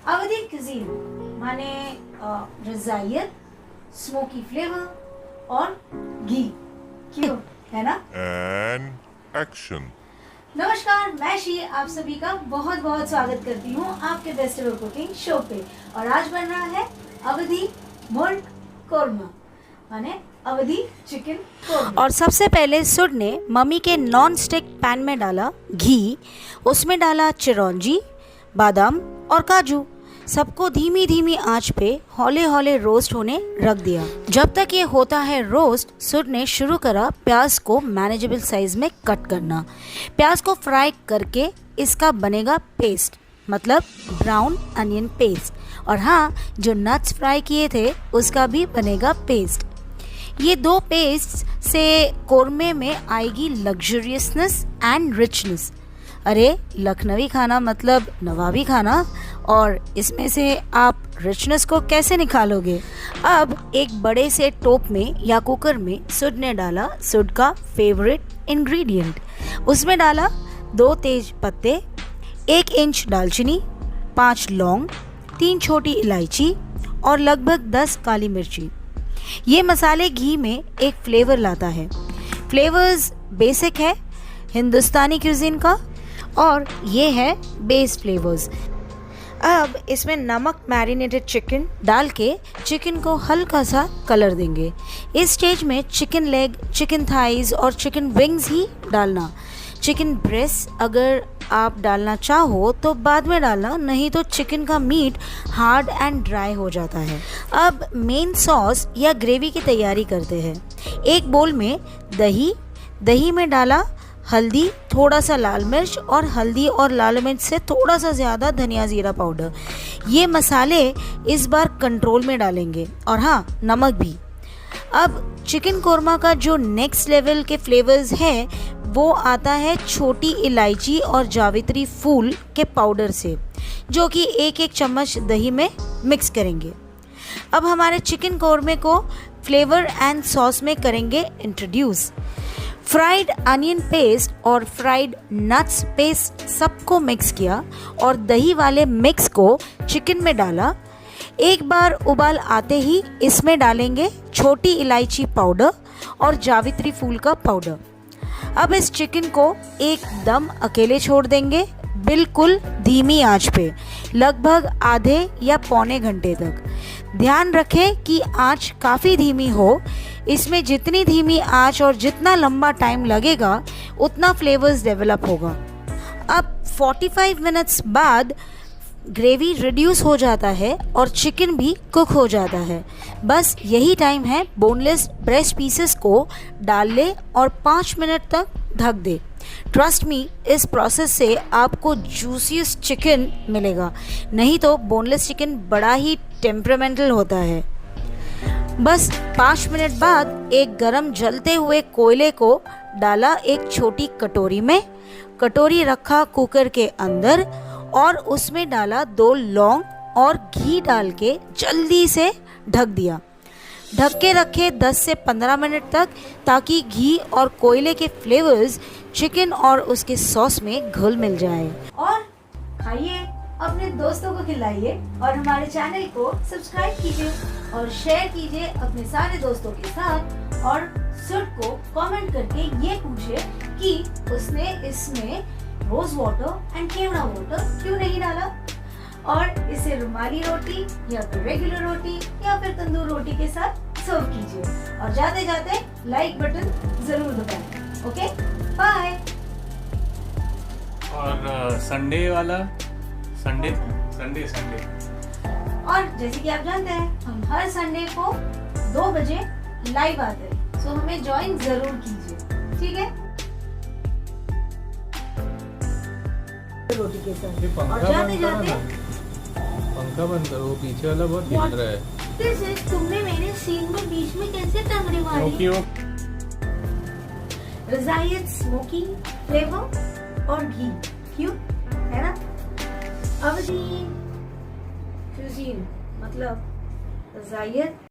अवधी cuisine माने रजायत, smoky flavour और घी, क्यों है ना? And action. नमस्कार, मैं शी आप सभी का बहुत बहुत स्वागत करती हूँ आपके बेस्ट एवर कुकिंग शो पे। और आज बन रहा है अवधी मुर्ग कोरमा माने अवधी चिकन कोरमा। और सबसे पहले सुड ने मम्मी के नॉन स्टिक पैन में डाला घी, उसमें डाला चिरौंजी, बादाम और काजू। सबको धीमी धीमी आंच पे हौले हौले रोस्ट होने रख दिया। जब तक ये होता है रोस्ट, सुड ने शुरू करा प्याज को मैनेजेबल साइज में कट करना। प्याज को फ्राई करके इसका बनेगा पेस्ट, मतलब ब्राउन अनियन पेस्ट। और हाँ, जो नट्स फ्राई किए थे उसका भी बनेगा पेस्ट। ये दो पेस्ट से कोरमे में आएगी लग्जरियसनेस एंड रिचनेस। अरे लखनवी खाना मतलब नवाबी खाना, और इसमें से आप रिचनेस को कैसे निकालोगे? अब एक बड़े से टोप में या कुकर में सुड ने डाला सुड का फेवरेट इंग्रेडिएंट। उसमें डाला 2 तेज पत्ते, 1 इंच दालचीनी, 5 लौंग, 3 छोटी इलायची और लगभग 10 काली मिर्ची। ये मसाले घी में एक फ्लेवर लाता है। फ्लेवर्स बेसिक है हिंदुस्तानी क्यूजीन का, और ये है बेस फ्लेवर्स। अब इसमें नमक मैरिनेटेड चिकन डाल के चिकन को हल्का सा कलर देंगे। इस स्टेज में चिकन लेग, चिकन थाइज और चिकन विंग्स ही डालना। चिकन ब्रेस्ट अगर आप डालना चाहो तो बाद में डालना, नहीं तो चिकन का मीट हार्ड एंड ड्राई हो जाता है। अब मेन सॉस या ग्रेवी की तैयारी करते हैं। एक बोल में दही में डाला हल्दी, थोड़ा सा लाल मिर्च और हल्दी और लाल मिर्च से थोड़ा सा ज़्यादा धनिया जीरा पाउडर। ये मसाले इस बार कंट्रोल में डालेंगे, और हाँ, नमक भी। अब चिकन कोरमा का जो नेक्स्ट लेवल के फ्लेवर्स हैं वो आता है छोटी इलायची और जावित्री फूल के पाउडर से, जो कि 1-1 चम्मच दही में मिक्स करेंगे। अब हमारे चिकन कोरमे को फ्लेवर एंड सॉस में करेंगे इंट्रोड्यूस। फ्राइड अनियन पेस्ट और फ्राइड नट्स पेस्ट सबको मिक्स किया और दही वाले मिक्स को चिकन में डाला। एक बार उबाल आते ही इसमें डालेंगे छोटी इलायची पाउडर और जावित्री फूल का पाउडर। अब इस चिकन को एकदम अकेले छोड़ देंगे, बिल्कुल धीमी आंच पे, लगभग आधे या पौने घंटे तक। ध्यान रखें कि आंच काफ़ी धीमी हो। इसमें जितनी धीमी आंच और जितना लंबा टाइम लगेगा उतना फ्लेवर्स डेवलप होगा। अब 45 मिनट्स बाद ग्रेवी रिड्यूस हो जाता है और चिकन भी कुक हो जाता है। बस यही टाइम है बोनलेस ब्रेस्ट पीसेस को डाल ले और 5 मिनट तक ढक दे। ट्रस्ट मी, इस प्रोसेस से आपको जूसीएस्ट चिकन मिलेगा, नहीं तो बोनलेस चिकन बड़ा ही टेम्परामेंटल होता है। बस 5 मिनट बाद एक गरम जलते हुए कोयले को डाला एक छोटी कटोरी में। कटोरी रखा कुकर के अंदर और उसमें डाला 2 लौंग और घी डाल के जल्दी से ढक दिया। ढक के रखे 10 से 15 मिनट तक, ताकि घी और कोयले के फ्लेवर्स चिकन और उसके सॉस में घुल मिल जाए। और खाइए, अपने दोस्तों को खिलाइए और हमारे चैनल को सब्सक्राइब कीजिए और शेयर कीजिए अपने सारे दोस्तों के साथ। और सुड को कमेंट करके ये पूछे कि उसने इसमें रोज वाटर एंड केवड़ा वाटर क्यों नहीं डाला। और इसे रुमाली रोटी या फिर रेगुलर रोटी या फिर तंदूर रोटी के साथ सर्व कीजिए। और जाते जाते लाइक बटन जरूर दबाएं। Okay, bye. और संडे वाला संडे और जैसे कि आप जानते हैं, हम हर संडे को 2 बजे लाइव आते हैं, सो हमें ज्वाइन जरूर कीजिए, ठीक है? रोटी के साथ। और जाते जाते पंखा बंद करो, वो पीछे वाला बहुत हिल रहा है। तुमने मेरे सीन में बीच में कैसे टंगड़ी मारी? रजायत स्मोकी फ्लेवर और घी, क्यों है ना? अवधी क्यूजीन मतलब रजायत